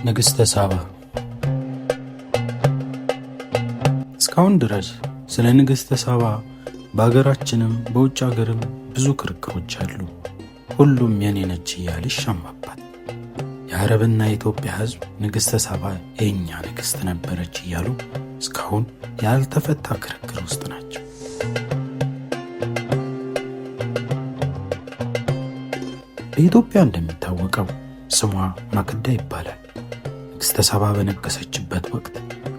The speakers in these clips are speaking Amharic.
ንግሥተ ሳባ። እስካሁን ድረስ ስለ ንግሥተ ሳባ በአገራችንም በውጭ አገርም ብዙ ክርክሮች አሉ። ሁሉም የኔ ነች እያለ ይሻማባል። የአረብና የኢትዮጵያ ሕዝብ ንግሥተ ሳባ የእኛ ንግሥት ነበረች እያሉ እስካሁን ያልተፈታ ክርክር ውስጥ ናቸው። በኢትዮጵያ እንደሚታወቀው ስሟ ማክዳ ይባላል። ንግሥተ ሳባ በነገሰችበት ወቅት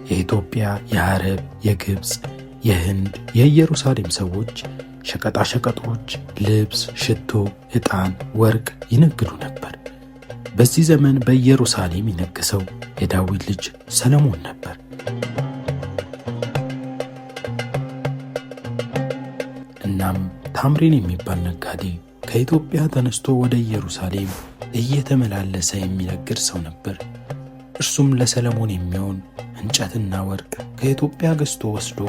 የኢትዮጵያ፣ የአረብ፣ የግብፅ፣ የህንድ፣ የኢየሩሳሌም ሰዎች ሸቀጣሸቀጦች፣ ልብስ፣ ሽቶ፣ ዕጣን፣ ወርቅ ይነግዱ ነበር። በዚህ ዘመን በኢየሩሳሌም የነገሰው የዳዊት ልጅ ሰለሞን ነበር። እናም ታምሪን የሚባል ነጋዴ ከኢትዮጵያ ተነስቶ ወደ ኢየሩሳሌም እየተመላለሰ የሚነግድ ሰው ነበር። እርሱም ለሰለሞን የሚሆን እንጨትና ወርቅ ከኢትዮጵያ ገዝቶ ወስዶ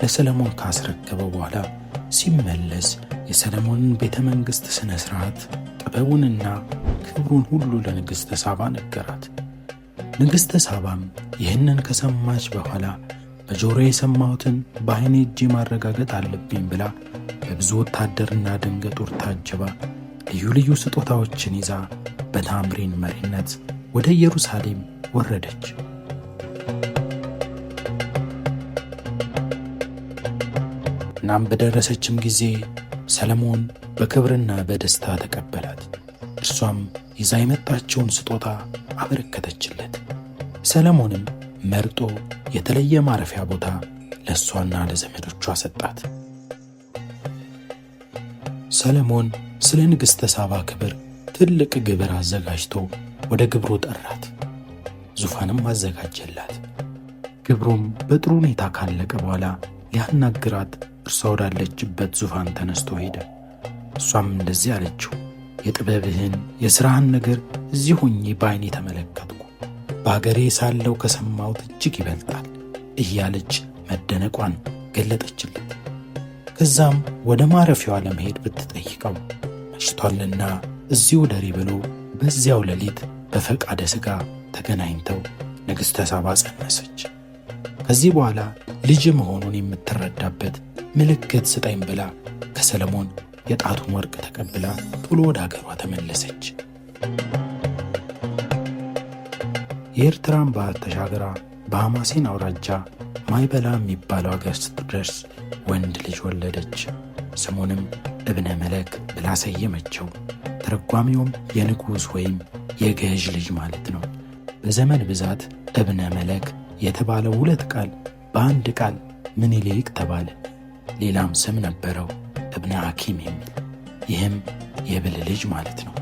ለሰለሞን ካስረከበው በኋላ ሲመለስ የሰለሞንን ቤተ መንግሥት ሥነ ሥርዓት ጥበቡንና ክብሩን ሁሉ ለንግሥተ ሳባ ነገራት። ንግሥተ ሳባም ይህንን ከሰማች በኋላ በጆሮ የሰማሁትን በዓይኔ እጄ ማረጋገጥ አለብኝ ብላ በብዙ ወታደርና ደንገጡር ታጅባ ልዩ ልዩ ስጦታዎችን ይዛ በታምሪን መሪነት ወደ ኢየሩሳሌም ወረደች። እናም በደረሰችም ጊዜ ሰለሞን በክብርና በደስታ ተቀበላት። እርሷም ይዛ የመጣችውን ስጦታ አበረከተችለት። ሰለሞንም መርጦ የተለየ ማረፊያ ቦታ ለእሷና ለዘመዶቿ ሰጣት። ሰለሞን ስለ ንግሥተ ሳባ ክብር ትልቅ ግብር አዘጋጅቶ ወደ ግብሩ ጠራት። ዙፋንም አዘጋጀላት። ግብሩም በጥሩ ሁኔታ ካለቀ በኋላ ሊያናግራት እርሷ ወዳለችበት ዙፋን ተነስቶ ሄደ። እሷም እንደዚህ አለችው፣ የጥበብህን የሥራህን ነገር እዚህ ሆኜ በዓይኔ ተመለከትኩ። በአገሬ ሳለው ከሰማሁት እጅግ ይበልጣል እያለች መደነቋን ገለጠችለት። ከዛም ወደ ማረፊያዋ ለመሄድ ብትጠይቀው መሽቷልና እዚሁ ደሪ ብሎ በዚያው ሌሊት በፈቃደ ሥጋ ተገናኝተው ንግሥተ ሳባ ጸነሰች። ከዚህ በኋላ ልጅ መሆኑን የምትረዳበት ምልክት ስጠኝ ብላ ከሰለሞን የጣቱን ወርቅ ተቀብላ ቶሎ ወደ አገሯ ተመለሰች። የኤርትራን ባህር ተሻግራ በሐማሴን አውራጃ ማይበላ የሚባለው አገር ስትደርስ ወንድ ልጅ ወለደች። ስሙንም እብነ መለክ ብላ ሰየመችው። ተረጓሚውም የንጉሥ ወይም የገዥ ልጅ ማለት ነው። በዘመን ብዛት እብነ መለክ የተባለው ሁለት ቃል በአንድ ቃል ምኒልክ ተባለ። ሌላም ስም ነበረው እብነ ሐኪም የሚል፣ ይህም የብል ልጅ ማለት ነው።